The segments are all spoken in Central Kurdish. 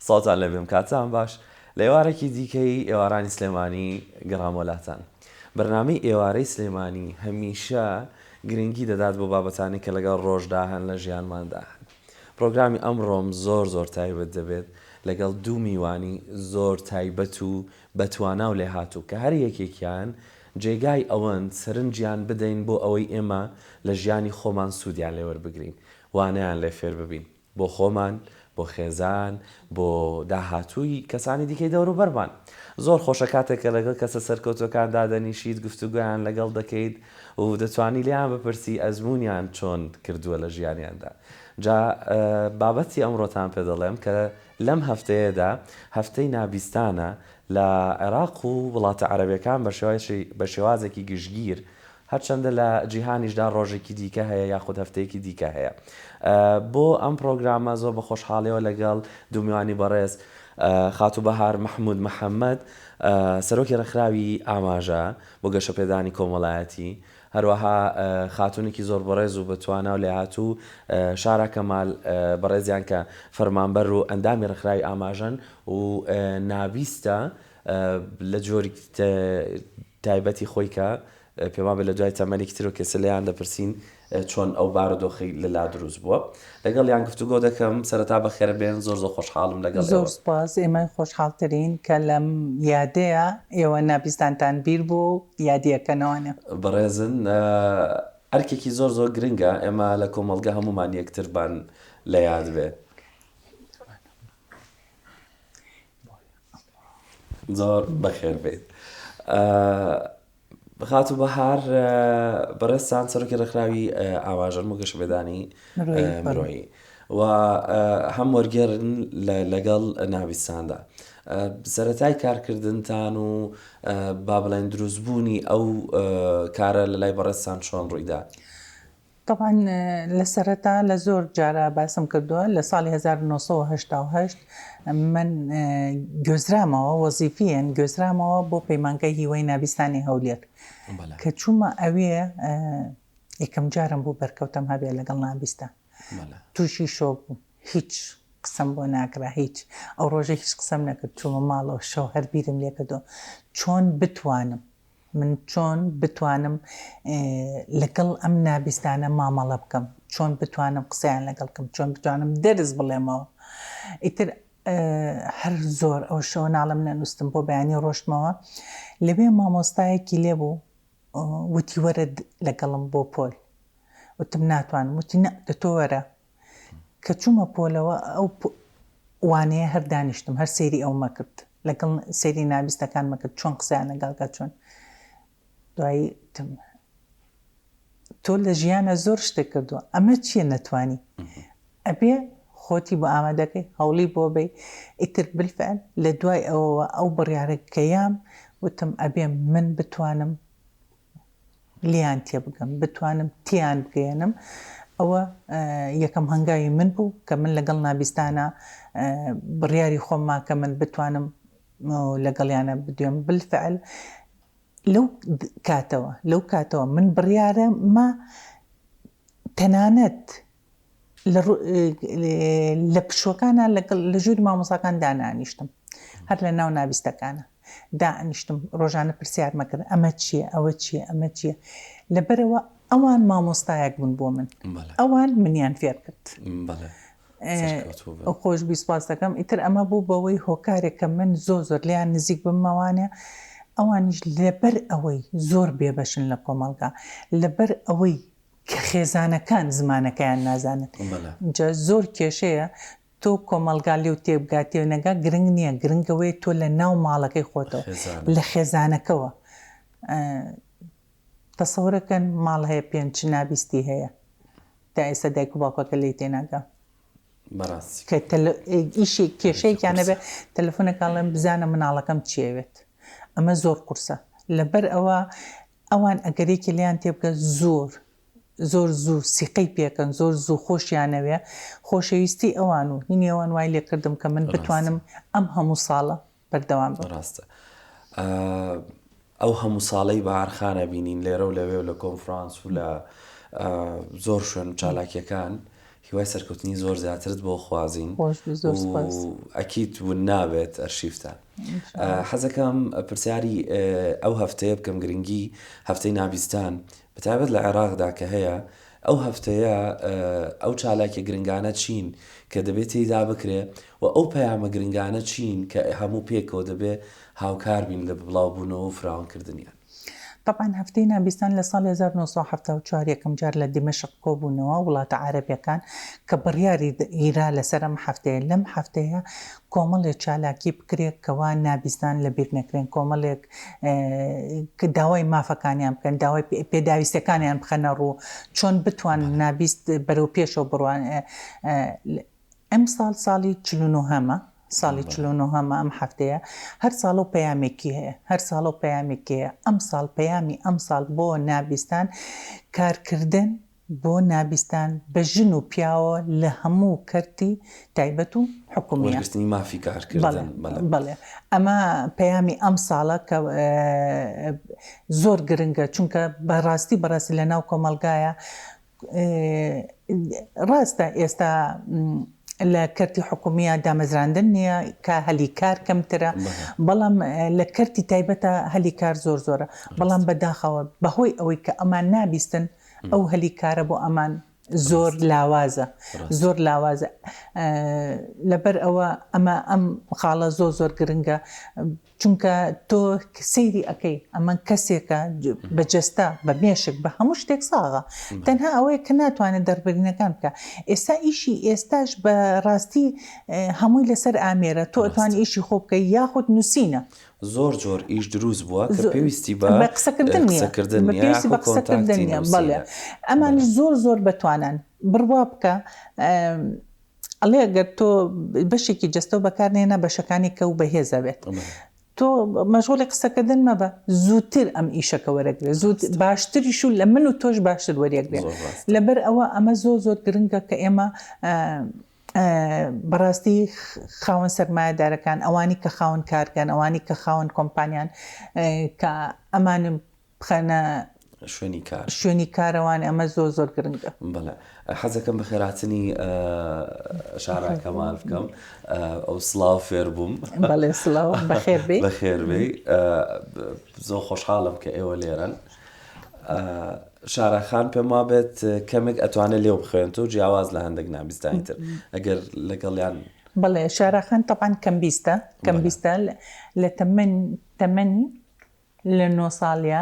ساڵتان لەبێم کاتان باش لە ئێوارێکی دیکەی ئێوارانی سلێمانی گەڕامۆلاتان. بەرنامەی ئێوارەی سلێمانی هەمیشە گرنگی دەدات بۆ بابەتانی کە لەگەڵ ڕۆژدا هەن لە ژیانماندا هەن. پرۆگرامی ئەمڕۆم زۆر تایبەت دەبێت لەگەڵ دوو میوانی زۆر تایبەت و بەتوانا و لێهاتوو کە هەر یەکێکیان جێگای ئەوەن سەرنجیان بدەین بۆ ئەوەی ئێمە لە ژیانی خۆمان سوودیان لێوەربگرین، وانەیان لێ فێر ببین بۆ خۆمان، بۆ خێزان، بۆ داهاتووی کەسانی دیکەی دەوروبەرمان. زۆر خۆشە کاتێکە لەگەڵ کەسە سەرکەوتوەکان دادەنیشیت گفتوگویان لەگەڵ دەکەیت و دەتوانی لیان بپرسی ئەزممویان چۆن کردووە لە ژیانیاندا. جا بابەتی ئەمڕۆتان پێ دەڵێم کە لەم هەفتەیەدا هەفتەی نابیستانە لە عێراق و وڵاتە عەرەبیەکان بە شێوازێکی گشتگیر، هەرچەندە لە جیهانیشدا ڕۆژێکی دیکە هەیە یاخود هەفتەیەکی دیکە هەیە. بۆ ئەم پرۆگرامە زۆر بە خۆشحاڵیەوە لەگەڵ دوومیوانی بەڕێز خاتوبەهار مححمود محەممەد سەرۆکی ڕێکخراوی ئاماژە بۆ گەشەپێدانی کۆمەڵایەتی، هەروەها خاتونێکی زۆر بەڕێز و بەتوانە و لێهاتوو شارە کەمال بەڕێزیان کە فەرمانبەر و ئەندامی ڕێکخراوی ئاماژەن و نابیستە لە جۆری تایبەتی خۆی کە پێما بێت لە دوای تەمەێکی تر و کەسە لەیان دەپرسین چۆن ئەو بارودۆخی لەلا دروست بووە. لەگەڵ یان گفتوگۆ دەکەم. سەرەتا بەخێر بێن. زۆر خۆشحاڵم لەگەڵ. زۆر سپاس. ئێمە خۆشحاڵترین کە لەم یادەیە ئێوە نابیستانتان بیر بوو یادیەکەنەوەنە. بەڕێزن ئەرکێکی زۆر گرنگە ئێمە لە کۆمەڵگە هەمومان یەکتربان لە یاد بێ. زۆر بەخێر بێت. خاتوبەهار بەڕێستان سەرۆکی ڕێکخراوی ئاماژەن و گەشەپێدانی مرۆیی و هەم وەرگێڕن لەگەڵ نابیستاندا. سەرەتای کارکردنتان و با بڵێن دروستبوونی ئەو کارە لە لای بەڕێستان چۆن ڕوویدا؟ طبعا لە سەرەتا لە زۆر جارە باسم کردووە لە ساڵی 1988 من گوێزرامەوە وەزیفیەن گوێزرامەوە بۆ پەیمانگەی هیوای نابیستانی هەولێر کە چوومە ئەوێ یەکەم جارم بوو بەرکەوتم هەبێ لەگەڵ نابیستە تووشی شۆک بوو، هیچ قسەم بۆ ناکرا، هیچ ئەو ڕۆژە هیچ قسەم نەکرد. چوومە ماڵەوە شەو هەر بیرم لێ کردو چۆن بتوانم لەگەڵ ئەم نابیستانە مامەڵە بکەم، چۆن بتوانم قسەیان لەگەڵ بکەم، چۆن بتوانم دەرز بڵێمەوە. ئیتر هەر زۆر ئەو شەو ناڵم نەنووسم بۆ بەیانی ڕۆشتمەوە. لەوێ مامۆستایەکی لێبوو وتی وەرە لەگەڵم بۆ پۆل، وتم ناتوانم، وتی نە دەتۆ وەرە. کە چوومە پۆلەوە ئەو وانەیە هەر دانیشتم، هەر سەیری ئەو مەکرد، لەگەڵ سەیری نابیستەکان مەکرد چۆن قسەیان لەگەڵکە چۆن. دوایی تۆ لە ژیانە زۆر شتێک کردووە، ئەمە چییە نەتوانی؟ ئەبێ خۆتی بۆ ئامادەکەی هەوڵی بۆ بێ. ئیتر بالفعل لە دوای ئەوەوە ئەو بڕیارەکەیام وتم ئەبێ من بتوانم لیان تێ بگەم، بتوانم تیان بگەێنم. ئەوە یەکەم هەنگاوی من بوو کە من لەگەڵ نابیستانە بڕیاری خۆمما کە من بتوانم لەگەڵیانە بدوێم. بالفعل لەو کاتەوە من بڕیارە ما تەنانەت لە پشوەکانە لە ژووری مامۆساکان دانانیشتم، هەر لە ناو نابیستەکانە دانیشتم، ڕۆژانە پرسیارمەکرد ئەمە چییە، ئەوە چییە، ئەمە چییە. لەبەرەوە ئەوان مامۆستایەک بوون بۆ من، ئەوان منیان فێر کرد. خۆش بیسپاس دەکەم. ئیتر ئەمە بوو بەوەی هۆکارێکە من زۆر لیان نزیک بمەوانە. ئەوانیش لەبەر ئەوەی زۆر بێبەشن لە کۆمەڵگا، لەبەر ئەوەی کە خێزانەکان زمانەکەیان نازانن. جا زۆر کێشەیە تۆ کۆمەڵگا لێو تێبگاتێ نەگا گرنگ نییە، گرنگەوەی تۆ لە ناو ماڵەکەی خۆتەوە لە خێزانەکەوە. تەسەورەکەن ماڵ هەیە پێنج نابیستی هەیە تا ئێستا دایک و باوکەکە لێی تێناگا کە ئیشی کێشەیەکیانە بێ تەلەفۆنەکەڵێن بزانە مناڵەکەم چیەوێت. ئەمە زۆر قورسە. لەبەر ئەوە ئەوان ئەگەرێکی لیان تێبگە زۆر زوو سیقەی پێکەن، زۆر زوو خۆشیانەوێ. خۆشەویستی ئەوان و هینی ئەوان وای لێ کردم کە من بتوانم ئەم هەموو ساڵە بەردەوام بم. ڕاستە ئەو هەموو ساڵەی بەهارخانە بینین لێرە و لەوێ و لە کۆنفرانس و لە زۆر شوێن چالاکیەکان هیوای سەرکەوتنی زۆر زیاترت بۆ خوازین زۆر سپاس. ئەکییت ون نابێت ئەرشیفتە. حەزەکەم پرسیاری ئەو هەفتەیە بکەم گرنگی هەفتەی نابیستان بەتابەت لە عێراقدا کە هەیە ئەو هەفتەیە ئەو چالاکی گرنگانە چین کە دەبێت تێیدا بکرێ و ئەو پەیامە گرنگانە چین کە هەموو پێکەوە دەبێ هاوکار بین لە بڵاوبوونەوە و فراوانکردنیان. طبعا هەفتەی نابیستان لە ساڵی 1974 یەکەم جار لە دیمەشق کۆبوونەوە وڵاتە عەرەبیەکان کە بڕیاری ئیرا لەسەر ئەم هەفتەیە. لەم هەفتەیە کۆمەڵێک چالاکی بکرێت کەوا نابیستان لەبیر نەکرێن، کۆمەڵێک داوای مافەکانیان بکەن، داوای پێداویستەکانیان بخەنە ڕوو چۆن بتوان نابیست بەرەو پێشەوە بڕوان. ئەم ساڵی 49 ساڵی 49 ئەم هەفتەیە هەر ساڵ و پەیامێکی هەیە، هەر ساڵ و پەیامێکی هەیە. ئەم ساڵ پەیامی ئەم ساڵ بۆ نابیستان کارکردن بۆ نابیستان بە ژن و پیاوە لە هەموو کەرتی تایبەت و حکومیە وەرگرتنی مافی کارکردن. بەڵێ ئەمە پەیامی ئەم ساڵە کە زۆر گرنگە چونکە بەڕاستی لە ناو کۆمەلگایە ڕاستە ئێستا لە کەرتی حکومیە دامەزراندن نییە کە هەلی کار کەمترە، بەڵام لە کەرتی تایبەتە هەلی کار زۆرە، بەڵام بەداخەوە بەهۆی ئەوەی کە ئەمان نابیستن ئەو هەلی کارە بۆ ئەمان زۆر لاوازە. لەبەر ئەوە ئەم خاڵە زۆر گرنگە چونکە تۆ سەیری ئەەکەی ئەمە کەسێکە بەجەستا بە مێشک بە هەموو شتێک ساغا تەنها ئەوەیە کە ناتوانێت دەربرینەکان بکە. ئێستا ئیشی ئێستاش بە ڕاستی هەمووی لەسەر ئامێرە، تۆ ئەتوانی ئیشی خۆ بکەی یاخود نووسینە. زۆر جۆر ئیش دروست بووە کە پێویستی بە قسەکردن نیە. بەڵێ ئەمانش زۆر بەتوانن بڕوا بکە. ئەڵێ ئەگەر تۆ بەشێکی جەستە و بەکارنێنە بەشەکانی کە و بەهێزە بێت، تۆ مەشغوڵی قسەکردن مەبە، زووتر ئەم ئیشەکە وەرەگرێ، باشتریش و لە من و تۆش باشتر وەرەگرێ. لەبەر ئەوە ئەمە زۆر گرنگە کە ئێمە بەڕاستی خاوەن سەرمایەدارەکان، ئەوانی کە خاوەن کارگەن، ئەوانی کە خاوەن کۆمپانیان کە ئەمانم بخەنە شوێنی کارەوان، ئەمە زۆر گرنگە. بەڵێ حەزەکەم بە خێراتنی شارە کەمال بکەم ئەو سڵاو فێر بووم. بەڵێ سڵاو بەخێر بێ. زۆر خۆشحاڵم کە ئێوە لێرەن. شارەخان پێم وابێت کەمێک ئەتوانێت لێو بخوێنێت و جیاواز لە هەندێک نابیستانی تر ئەگەر لەگەڵیان. بەڵێ شارەخان تەبان کەمبیستە لە تەمەنی لە 9 ساڵیە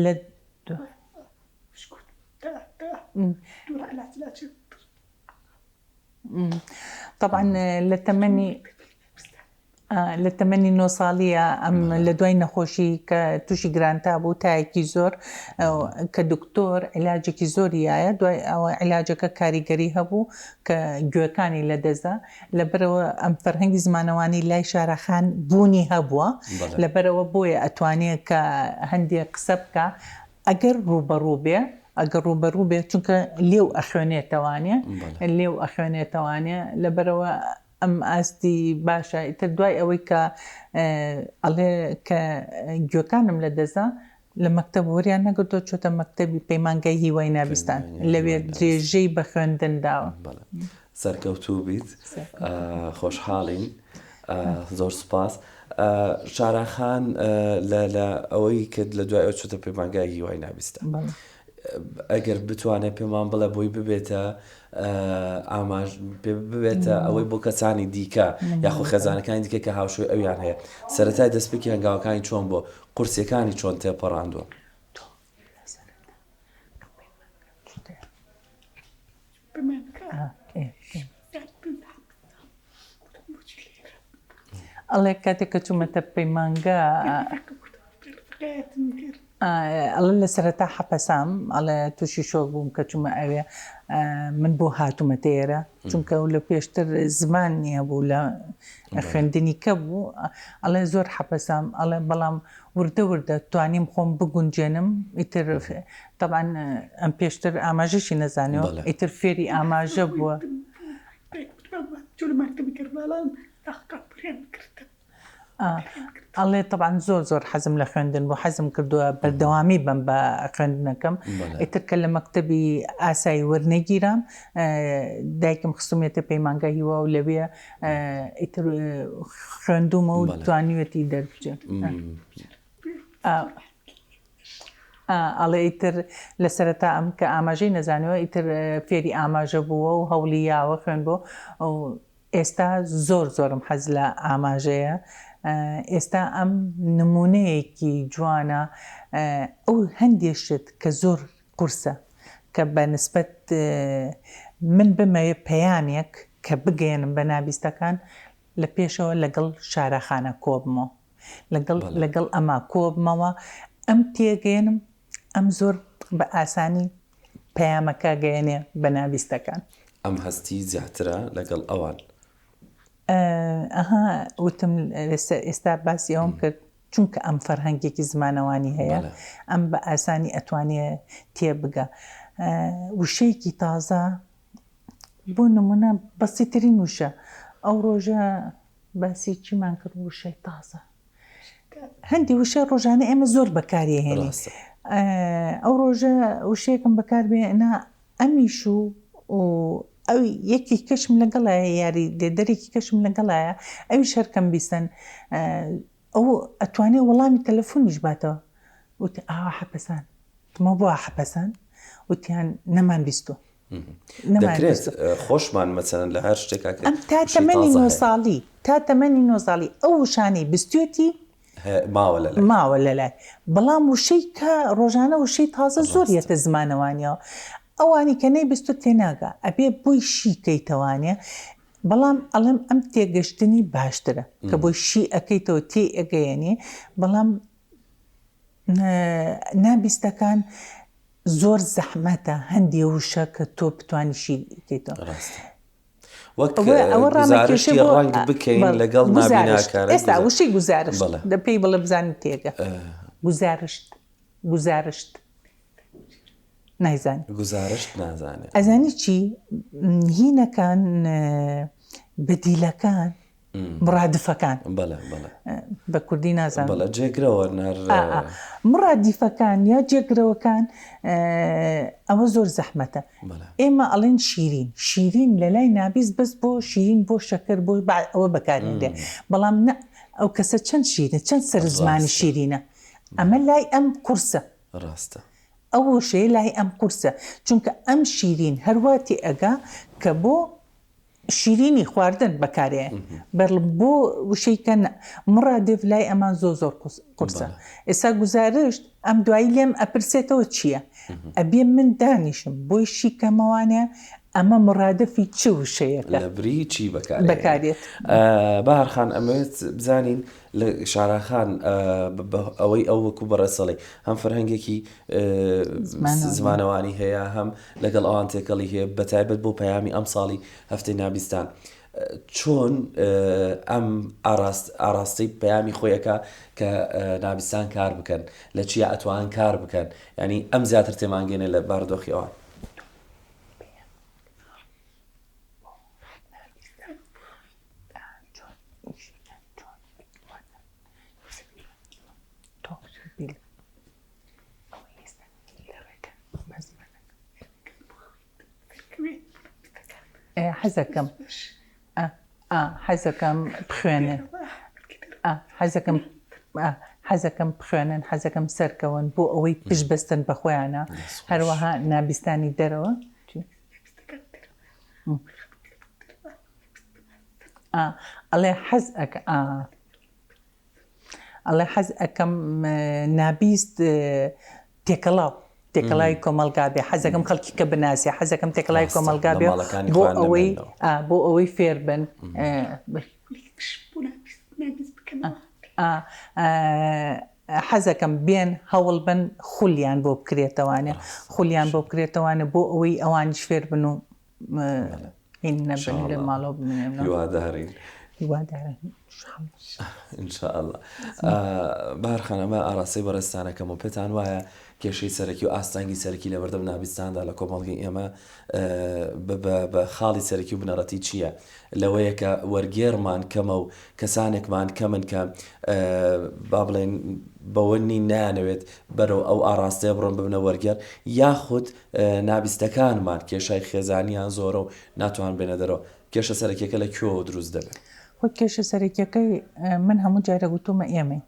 لە طبعا لە تەمەنی 9 ساڵیە ئەم لە دوای نەخۆشی کە تووشی گرانتا بوو تایەکی زۆر کە دکتۆر عیلاجێکی زۆریایە، دوای ئەوە عیلاجەکە کاریگەری هەبوو کە گوێەکانی لە دەزا. لەبەرەوە ئەم فەرهەنگی زمانەوانی لای شارەخان بوونی هەبووە، لەبەرەوە بۆیە ئەتوانێت کە هەندێک قسە بکە ئەگەر ڕوبەڕوو بێت چونکە لێو ئەخوێنێتەوانێ. لەبەرەوە ئەم ئاستی باشە. ئیتر دوای ئەوەی کە ئەڵێ کە گوێکانم لە دەزا لە مەکتەب وەریان نەگرتۆ چۆتە مەکتەبی پەیمانگای هیوای نابستان لەوێ درێژەی بە خوێندن داوە. سەرکەوتوو بیت، خۆشحاڵین، زۆر سوپاس. شارەخان لە ئەوەی کرد لە دوای ئەو چۆتە پەیمانگای هیوای نابستان، ئەگەر بتوانێت پێمان بڵێ بۆی ببێتە ئاماژ ببێتە ئەوەی بۆ کەسانی دیکە یاخۆ خێزانەکانی دیکە کە هاوشێوەی ئەویان هەیە، سەرەتای دەستپێکی هەنگاوەکانی چۆن بۆ قورسیەکانی چۆن تێپەڕاندووە؟ ئەڵێ کاتێک کە چوومەتە پەیمانگا ئەڵێ لە سەرەتا حەپەسام، ئەڵێ تووشی شۆک بووم کە چوومە ئەوێ من بۆ هاتوومەتە ئێرە چونکە و لە پێشتر زمان نییە بوو لە خوێندنی کە بوو. ئەڵێ زۆر حەپەسام، ئەڵێ بەڵام وردە توانیم خۆم بگونجێنم. ئیتر طبعاً ئەم پێشتر ئاماژەشی نەزانیەوە، ئیتر فێری ئاماژە بووە. الله طبعا زۆر حەزم لە خوێندن بۆ حەزم کردووە بەردەوامی بم بە خوێندنەکەم ئیتر کە لە مەکتەبی ئاسایی وەرنەگیرام دایکم خستومێتە پەیمانگەهیوە و لەوێ ئیتر خوێندومە و توانیوەتی دەربچێت ئەڵێ ئیتر لە سەرەتا ئەم کە ئاماژەی نەزانەوە ئیتر فێری ئاماژە بووە و هەوڵی یاوە خوێن بۆ و ئێستا زۆرم حەز لە ئاماژەیە ئێستا ئەم نمونەیەکی جوانە ئەو هەندێشت کە زۆر قورسە کە بە نسبەت من بمەوێ پەیامێک کە بگەێنم بە نابیستەکان لە پێشەوە لەگەڵ شارەخانە کۆبمەوە لەگەڵ ئەمە کۆبمەوە ئەم تێگەێنم ئەم زۆر بە ئاسانی پەیامەکە گەێنێ بە نابیستەکان ئەم هەستی زیاترە لەگەڵ ئەوان وتم ئێستا باسی ئەوم کرد چونکە ئەم فەرهەنگێکی زمانەوانی هەیە ئەم بە ئاسانی ئەتوانێت تێبگە وشەیەکی تازە بۆ نمونە بەسیترین وشە ئەو ڕۆژە باسی چیمان کرد وشەی تازە هەندی وشە ڕۆژانە ئێمە زۆر بەکاری هێنی ئەو ڕۆژە وشەیەکم بەکاربێنە ئەمیش و ئەو یەکی کەشم لەگەڵایە یاری دێدەرێکی کەشم لەگەڵایە ئەوی شەرکەم بیستن ئەو ئەتوانێ وەڵامی تەلەفۆنیش باتەوە وتی ئاوا حەپەسان تمە بۆ حەپەسان وتیان نەمان بیستۆ دەکرێت خۆشمان مەسەلەن لە هەر شتێکا ئەم تا تەمەنی 9 ساڵی ئەو وشانەی بستوێتی ماوە لەلای بەڵام وشەی کە ڕۆژانە وشەی تازە زۆر یەتە زمانەوانیەوە ئەوانی کە نەیبستۆ تێناگە ئەبێ بۆی شی کەیتەوانێ بەڵام ئەڵێم ئەم تێگەشتنی باشترە کە بۆی شی ئەەکەیتەوە تێ ئەگەیەنێ بەڵام نابیستەکان زۆر زەحمەتە هەندی وشە کە تۆ بتوانی شی بکەیتەوە وەک گزارشی ڕەنگ بکەین لەگەڵ نابیناکارە ئێستا وشەی گزارشت پێی بڵێ بزانێت تێگە گزارشت نایزانێت گزارشت نازانێت ئەزانی چی هینەکان بەدیلەکان مرادفەکان بە کوردی نازانم جێگرەوە مرادیفەکان یا جێگرەوەکان ئەوە زۆر زەحمەتە ئێمە ئەڵێن شیرین لە لای نابیست بەس بۆ شیرین بۆ شەکر بۆ ئەوە بەکارێنرێ بەڵام ئەو کەسە چەند شیرینە چەند سەر زمانی شیرینە ئەمە لای ئەم قورسە ڕاستە ئەو شەیە لای ئەم قورسە چونکە ئەم شیرین هەرواتی ئەگا کە بۆ شیرینی خواردن بەکارەیە بۆ وشەیکە مڕادف لای ئەمان زۆر قورسە ئێستا گزارشت ئەم دوایی لێم ئەپرسێتەوە چییە ئەبێ من دانیشم بۆی شیکەمەوانە ئەمە مڕادفی چ وشەیەکە لە بری چی بەکارێت بەهارخان ئەمەوێت بزانین لە شاراخان ئەوەی ئەو وەکو بەڕێسەڵی هەم فەرهەنگێکی زمانەوانی هەیە هەم لەگەڵ ئەوان تێکەڵی هەیە بەتایبەت بۆ پەیامی ئەم ساڵی هەفتەی نابیستان چۆن ئەم ئاراستەی پەیامی خۆیەکە کە نابیستان کار بکەن لە چیە ئەتوان کار بکەن ینی ئەم زیاتر تێمانگەێنێ لە بارودۆخیەوە حەزەکەم بخوێنن حەزەکەم بخوێنن حەزەکەم سەرکەون بۆ ئەوەی پشت بەستن بە خۆیانە هەروەها نابیستانی دەرەوە ئەڵێ حەز ئەەکەم نابیست تێکەڵای کۆمەلگا بێ حەزەکەم خەڵکی کە بناسیە حەزەکەم تێکەڵای کۆمەلگا بێ بۆ ئەوەی فێر بن حەزەکەم بێن هەوڵ بن خولیان بۆ بکرێتەوانێ بۆ ئەوەی ئەوانیش فێر بن و هین نەبن لە ماڵەوە بمێنن هیوادارین هیوادارم إنشاء الله بارخانەمە ئاراسی بەڕێستانەکەم و پێتان وایە کێشەی سەرەکی و ئاستانگی سەرەکی لە بەردەم نابستاندا لە کۆمەڵگەی ئێمە بە خاڵی سەرەکی و بنەڕەتی چییە؟ لەوەیە کە وەرگێڕمان کەمە و کەسانێکمان کەمن کە با بڵێن بەوەنی نانەوێت بەرەو ئەو ئاراستەیە بڕۆن ببنە وەرگێر یاخود نابستەکانمان کێشای خێزانیان زۆرە و ناتوان بێنە دەرەوە کێشە سەرەکیەکە لە کوێوە دروست دەبێت؟ خۆ کێشە سەرەکیەکەی من هەموو جارە گوتومە ئێمەی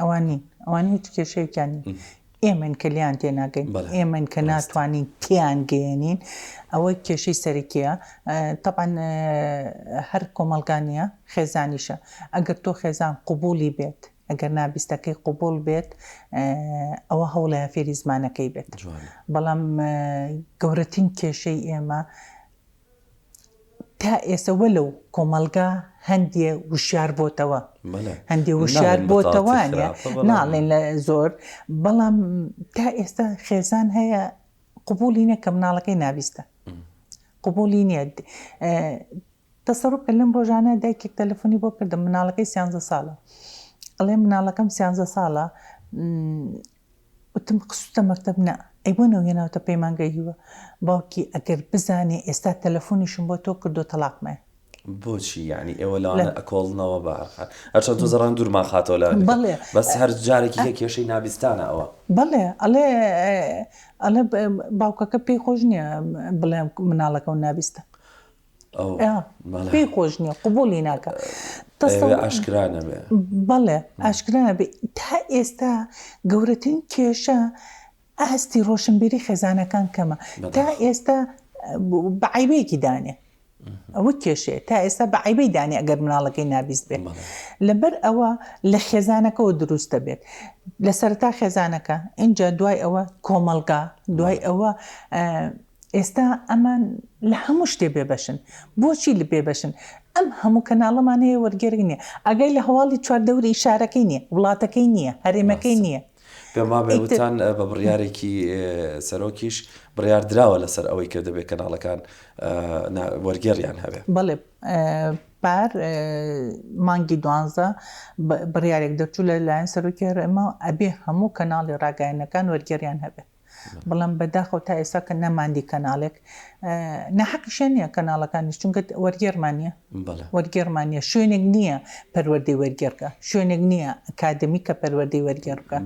ئەوانی هیچ کێشەیەکانی ئێمن کە لیان تێناگەین ئێمن کە ناتوانین تیان گەێنین ئەوەی کێشەی سەرەکیە تەبعاً هەر کۆمەڵگانیە خێزانیشە ئەگەر تۆ خێزان قوبولی بێت ئەگەر نابستەکەی قوبول بێت ئەوە هەوڵەیە فێری زمانەکەی بێت بەڵام گەورەترین کێشەی ئێمە تا ئێستا وەلو کۆمەلگا هەندێ وشار بۆتەوە هەندێ وشار بۆتەوانە ناڵێن لە زۆر بەڵام تا ئێستا خێزان هەیە قوبولی نییە کە مناڵەکەی نابیستە قوبولی نییە تەسەڕوکە لەم ڕۆژانە دایکێک تەلەفۆنی بۆ کردم مناڵەکەی 13 ساڵە ئەڵێ مناڵەکەم 13 ساڵە وتم قسوتە مەکتەب نە ئەیبوونەوە هێناوتە پەیمانگەییوە باوکی ئەگەر بزانێ ئێستا تەلەفۆنیشم بۆ تۆ کردو تەلاقمە بۆچی یعنی ئێوە لەوانە ئەکۆڵنەوە بەهەرخان هەرچەند تو زەڕان دوورمان خاتەوە لە بەس هەر جارێکی هەیە کێشەی نابستانە ئەوە بەڵێ ئەڵێ باوکەکە پێی خۆش نییە بڵێ مناڵەکە و نابیستە پێی خۆش نییە قوبولی ناکە ئاشکرانە بێ بەڵێ ئاشکرانە بێ تا ئێستا گەورەترین کێشە ئاستی ڕۆشنبیری خێزانەکان کەمە تا ئێستا بەعیبەیەکی دانێ ئەوە کێشەیە تا ئێستا بەعیبەی دانێ ئەگەر مناڵەکەی نابیست بێت لەبەر ئەوە لە خێزانەکەەوە دروستە بێت لە سەرتا خێزانەکە اینجا دوای ئەوە کۆمەلگا دوای ئەوە ئێستا ئەمان لە هەموو شتێ بێبەشن بۆچی لە بێبەشن ئەم هەموو کەناڵەمان هەیە وەرگێڕی نییە ئەگەی لە هەواڵی چواردەوری شارەکەی نییە وڵاتەکەی نییە هەرێمەکەی نییە پێما بێوتان بە بڕیارێکی سەرۆکیش بڕیار دراوە لەسەر ئەوەی کە دەبێت کەناڵەکان وەرگێڕیان هەبێ بەڵێ پار مانگی 12 بڕیارێک دەچوو لە لایەن سەرۆکی هەرێمە ئەبێ هەموو کەناڵی ڕاگەیەنەکان وەرگێڕیان هەبێت بەڵام بەداخەوە تا ئێستا کە نەماندی کەناڵێک نەحەقیشە نییە کەناڵەکانیش چونکە وەرگێڕمانە وەرگێڕمانە شوێنێک نییە پەروەردەی وەرگێڕکە شوێنێک نییە ئەکادمیکە پەروەردەی وەرگێڕکە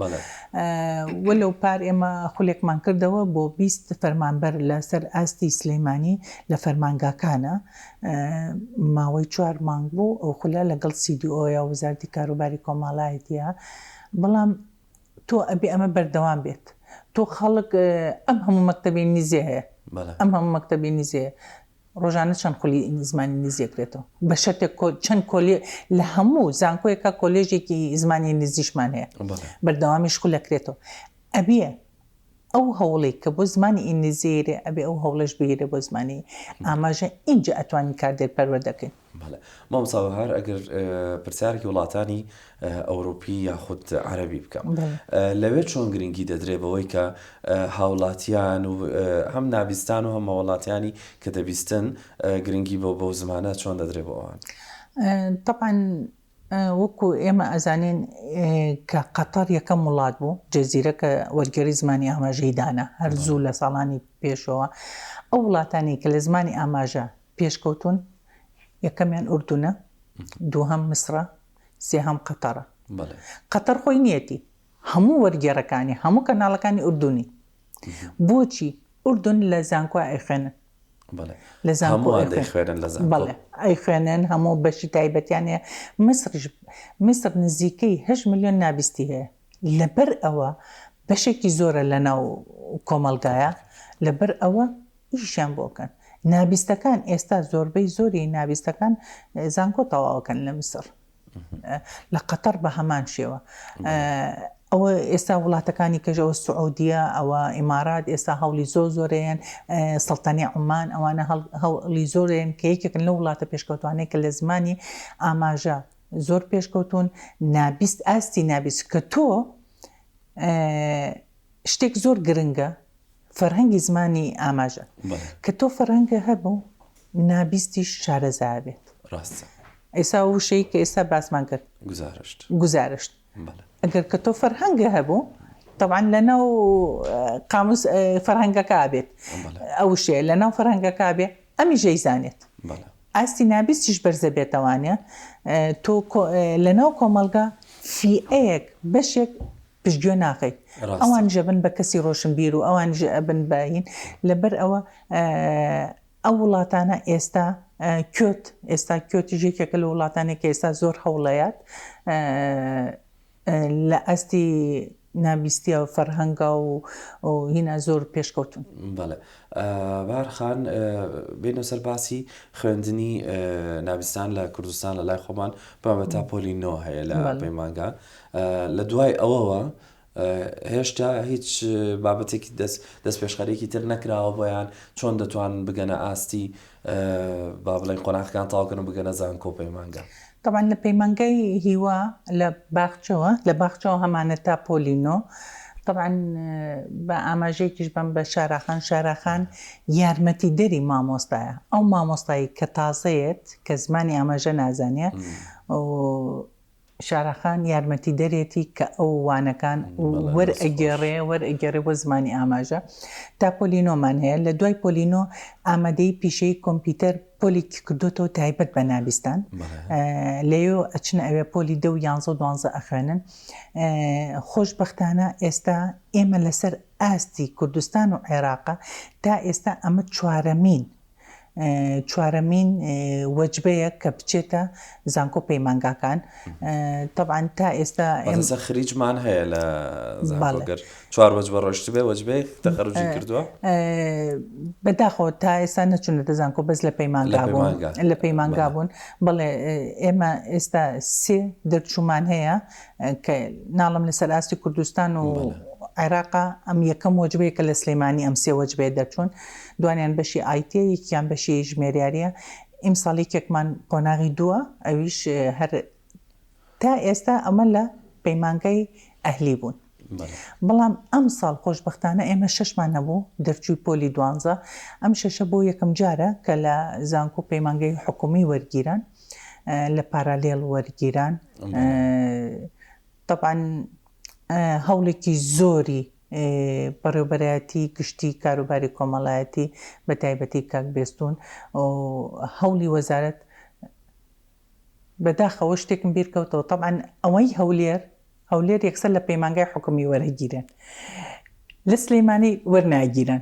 وەلەو پار ئێمە خولێکمان کردەوە بۆ 20 فەرمانبەر لەسەر ئاستی سلەیمانی لە فەرمانگاکانە ماوەی 4 مانگ بوو ئەو خولە لەگەڵ CDO یا وەزارەتی کاروباری کۆمەڵایەتیە بەڵام تۆ ئەبێ ئەمە بەردەوام بێت تۆ خەڵک ئەم هەموو مەکتەبی نزیێ هەیە ئەم هەموو مەکتەبی نزیێ ڕۆژانە چەند خولی زمانی نزیەکرێتەوە بە شەرتێک چەند کۆلی لە هەموو زانکۆیەکە کۆلێژێکی زمانی نزیشمان هەیە بەردەوامی شخولەکرێتەوە ئەبێ ئەو هەوڵی کە بۆ زمانی ئینگلیزیێرێ ئەبێ ئەو هەوڵەش بگیرێ بۆ زمانی ئاماژە اینجا ئەتوانی کاردێر پەروەردەکەین مامۆستا هەر ئەگەر پرسیارێکی وڵاتانی ئەوروپی یاخود عەرەبی بکەم لەوێ چۆن گرنگی دەدرێ بەوەی کە هاوڵاتیان و هەم نابیستان و هەم وڵاتیانی کە دەبیستن گرنگی بۆ زمانە چۆن دەدرێ بۆ ئەوان طبعاً وەکو ئێمە ئەزانین کە قەتەر یەکەم وڵات بوو جەزیرەکە وەرگێڕی زمانی ئاماژەی دانا هەرزوو لە ساڵانی پێشەوە ئەو وڵاتانی کە لە زمانی ئاماژە پێشکەوتون یەکەمیان ئوردونە دووهەم مسرە سێهەم قەتەرە قەتەر خۆی نیەتی هەموو وەرگێڕەکانی هەموو کەناڵەکانی ئوردونی بۆچی ئوردون لە زانکۆ ئەیخوێنن لە زانکۆ ئەیخوێنن هەموو بەشی تایبەتیانە مسر نزیکەی 8 ملیۆن نابستی هەیە لەبەر ئەوە بەشێکی زۆرە لە ناو کۆمەلگایە لەبەر ئەوە ئیشیان بۆکەن نابیستەکان ئێستا زۆربەی زۆری نابیستەکان زانکۆ تەواوەکەن لە مسر لە قەتەر بە هەمان شێوە ئەوە ئێستا وڵاتەکانی کەژەوە سعودیە ئەوە ئیمارات ئێستا هەوڵی زۆرەیەن سەڵتانی عومان ئەوانە هەوڵی زۆرێن کە یەکێکن لە وڵاتە پێشکەوتوانەیە کە لە زمانی ئاماژە زۆر پێشکەوتون نابیست ئاستی نابیست کە تۆ شتێک زۆر گرنگە فەرهەنگی زمانی ئاماژە کە تۆ فەرهەنگە هەبوو نابیستی شارەزا بێت ئێستا وشەی کە ئێستا باسمان کرد گزارشت ئەگەر کە تۆ فەرهەنگە هەبوو طبعا لەناو قاموس فەرهەنگەکە بێت ئەو شێ لەناو فەرهەنگەکە بێ ئەمی ژەیزانێت ئاستی نابیستیش بەرزە بێتەوانە تۆ لەناو کۆمەلگا فیئەیەک بەشێک پشتگوێ ناقیت ئەوان ژەبن بە کەسی ڕۆشنبیر و ئەوان ژەبن باین لەبەر ئەوە ئەو وڵاتانە ئێستا کۆتی ژێکێکە لە وڵاتانێک کە ئێستا زۆر هەوڵەیات لە ئەستی نابیستیە و فەرهەنگە و هینە زۆر پێشکەوتون. بەڵێ بارخان بێنە سەر باسی خوێندنی نابستان لە کوردستان لە لای خۆمان بابەتە پۆلینۆ هەیە لە پەیمانگا لە دوای ئەوەوە هێشتا هیچ بابەتێکی دەست پێشخەرێکی تر نەکراوە بۆیان چۆن دەتوان بگەنە ئاستی با بڵێن قۆناغەکان تاواکەن و بگەنە زانکۆ پەیمانگا. طبعا لە پەیمانگای هیوا لە باخچەوە هەمانە تا پۆلینۆ طبعا بە ئاماژەیەکیش بم بە شاراخان یارمەتی دەری مامۆستایە ئەو مامۆستایی کە تازەیەت کە زمانی ئاماژە نازانێ شاراخان یارمەتی دەرێتی کە ئەو وانەکان وەرئەگەڕێ بۆ زمانی ئاماژە تا پۆلینۆمان هەیە لە دوای پۆلینۆ ئامادەی پیشەی کۆمپیوتەر پۆلیکی کردوتەوە تایبەت بە نابستان لێو ئەچنە ئەوێ پۆلی 10 و 11 ئەخوێنن خۆشبەختانە ئێستا ئێمە لەسەر ئاستی کوردستان و عێراقا تا ئێستا ئەمە چوارەمین وەجبەیە کە بچێتە زانکۆ پەیمانگاکان طبعا تا ئێستا خریجمان هەیە لە زانکۆگەر 4 وەجبە ڕۆشت بێ وەجبەی تەخەڕوجی کردووە بەداخەوە تا ئێستا نەچوونەتە زانکۆ بەس لە پەیمانگا بوون بەڵێ ئێمە ئێستا 3 دەرچوومان هەیە کە ناڵم لەسەر ئاستی کوردستان و عێراقا ئەم یەکەم وەجبەیە کە لە سلێمانی ئەم 3 وەجبەیە دەرچوون دوانیان بەشی ئایتێ یەکیان بەشی ژمێریاریە ئیمساڵێکێکمان قۆناغی دووە ئەویش هەر تا ئێستا ئەمە لە پەیمانگای ئەهلی بوون بەڵام ئەم ساڵ خۆشبەختانە ئێمە 6مان هەبوو دەرچووی پۆلی 12 ئەم 6 بۆ یەکەم جارە کە لە زانکۆ پەیمانگای حکومی وەرگیران لە پارالێڵ وەرگیران طبعا هەوڵێکی زۆری بەڕێوەبەرایەتی گشتی کاروباری کۆمەڵایەتی بە تایبەتی کاک بێستون هەوڵی وەزارەت بەداخەوە شتێکم بیرکەوتەوە طبعا ئەوەی هەولێر یەکسەر لە پەیمانگای حکومی وەرەگیرن لە سلەیمانی وەرناگیرن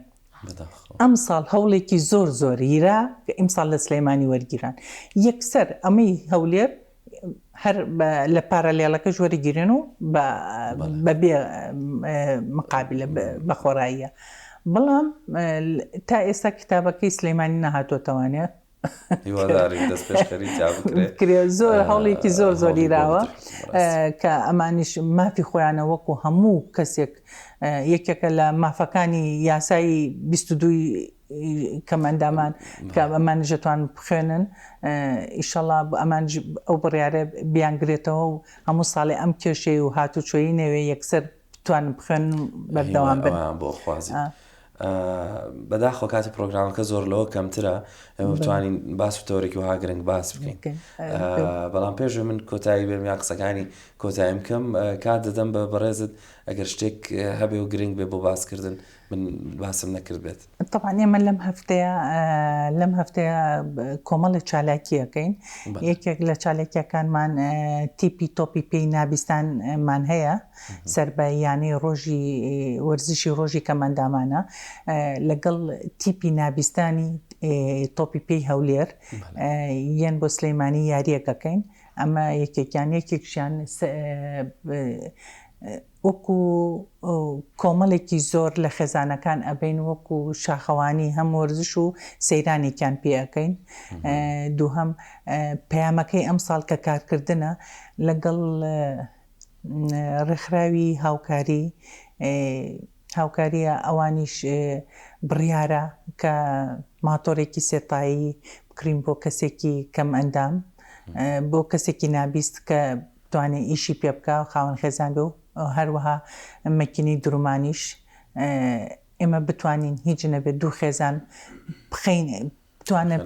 ئەم ساڵ هەوڵێکی زۆر هیرا کە ئیمساڵ لە سلەیمانی وەرگیران یەکسەر ئەمەی هەولێر هەر لە پارالێڵەکەش وەرەگیرن و بەبێ مقابلە بە خۆڕاییە بەڵام تا ئێستا کتابەکەی سلەیمانی نەهاتۆتەوانێت زۆر هەوڵێکی زۆر هیراوە کە ئەمانیش مافی خۆیانە وەکو هەموو کەسێک یەکێکە لە مافەکانی یاسایی 22 کەمەندامان کە ئەمانش دەتوان بخوێنن ئیشەڵا ئەمان ئەو بڕیارە بیانگرێتەوە و هەموو ساڵی ئەم کێشەی و هاتوچۆیی نەوێ یەکسەر بتوان بخوێن بەردەوام بن بۆ خوازی بەداخۆ کاتی پرۆگرامەکە زۆر لەوە کەمترە ئێمە بتوانین باس و تەورێکی وها گرنگ باس بکەین بەڵام پێش من کۆتایی بێم یا قسەکانی کۆتاییم کەم کات دەدەم بە بەڕێزت ئەگەر شتێک هەبێ و گرنگ بێ بۆ باسکردن من باسم نەکرد بێت طبعا ئێمە لەم هەفتەیە کۆمەڵی چالاکیەکەین یەکێک لە چالاکیەکانمان تیپی تۆپی پێی نابستانمان هەیە سەرباییانەی ڕۆژی وەرزشی ڕۆژی کەمەندامانە لەگەڵ تیپی نابستانی تۆپی پێی هەولێر یەن بۆ سلەیمانی یاریەکەکەین ئەمە یەکێکیان وەکو کۆمەڵێکی زۆر لە خێزانەکان ئەبین وەکو شاخەوانی هەم وەرزش و سەیرانێکیان پێەکەین دووهەم پەیامەکەی ئەم ساڵ کە کارکردنە لەگەڵ ڕێکخراوی هاوکاریە ئەوانیش بڕیارە کە ماتۆرێکی سێتایی بکرین بۆ کەسێکی کەم ئەندام بۆ کەسێکی نابیست کە بتوانێت ئیشی پێ بکە و خاوەن خێزان بێ و هەروەها مەکینی درومانیش ئێمە بتوانین هیچ نەبێت دوو خێزان بخەین بتوانن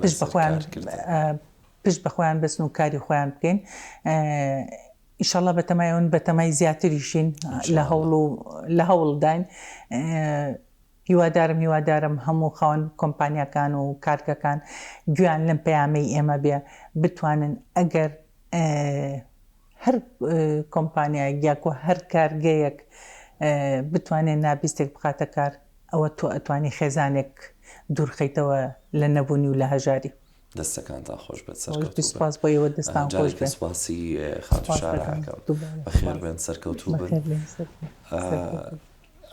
پشت بە خۆیان بەسن و کاری خۆیان بکەین ئیشەڵڵا بەتەمایەوەن بەتەمای زیاتریشین لە هەوڵداین هیوادارم هەموو خاوەن کۆمپانیاکان و کارگەکان گویان لەم پەیامەی ئێمە بێ بتوانن ئەگەر هەر کۆمپانیایەک یاکۆ هەر کارگەیەک بتوانێت نابیستێک بخاتە کار ئەوە تۆ ئەتوانی خێزانێک دوورخەیتەوە لە نەبوونی و لە هەژاری دەستەکان تا خۆش بێت سپاس بۆ ئێوە دەستان خۆش بێت سپاسی خاتو شارەکەم بەخێر بێن سەرکەوتوو بن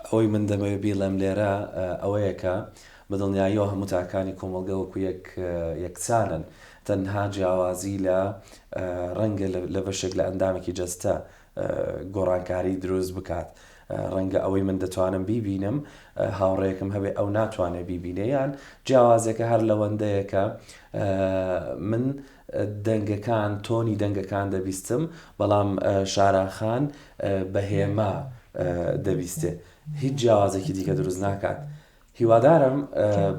ئەوەی من دەمەوێت بی لەم لێرە ئەوەیەکە بەدڵنیاییەوە هەموو تاکانی کۆمەڵگە وەکو یەکسانن تەنها جیاوازی لە ڕەنگە لە بەشێک لە ئەندامێکی جەستە گۆڕانکاری دروست بکات ڕەنگە ئەوەی من دەتوانم بیبینم هاوڕێیەکم هەبێ ئەو ناتوانێت بیبینەیان جیاوازێکە هەر لەوەندەیەکە من دەنگەکان تۆنی دەنگەکان دەبیستم بەڵام شاراخان بەهێما دەبیستێ هیچ جیاوازێکی دیکە دروست ناکات هیوادارم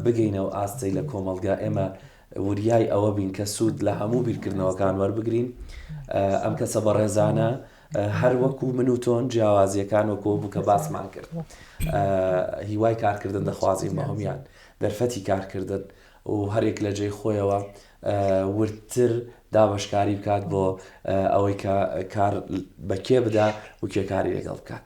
بگەینەوە ئاستەی لە کۆمەڵگا ئێمە وریای ئەوە بین کە سوود لە هەموو بیرکردنەوەکان وەربگرین ئەم کەسە بەڕێزانە هەر وەکو من و تۆن جیاوازیەکان وەکو بوو کە باسمان کرد هیوای کارکردن دەخوازیین بە هەمویان دەرفەتی کارکردن و هەرێک لە جێی خۆیەوە ورتر دابەشکاری بکات بۆ ئەوەی کە کار بەکێ بدا و کێ کاری لەگەڵ بکات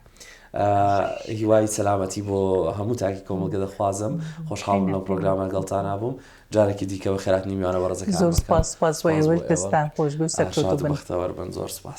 هیوای سەلامەتی بۆ هەموو تاکی کۆمەڵگە دەخوازم خۆشحاڵم لەو پرۆگرامە لەگەڵتان نبووم جارێکی دیکەوە خێراتنی میوانە بەڕێزەکان زۆر سپاس بۆ ئێوەش دەستان خۆش بێ و سەرکەوتوو بن بەختەوەر بن زۆر سپاس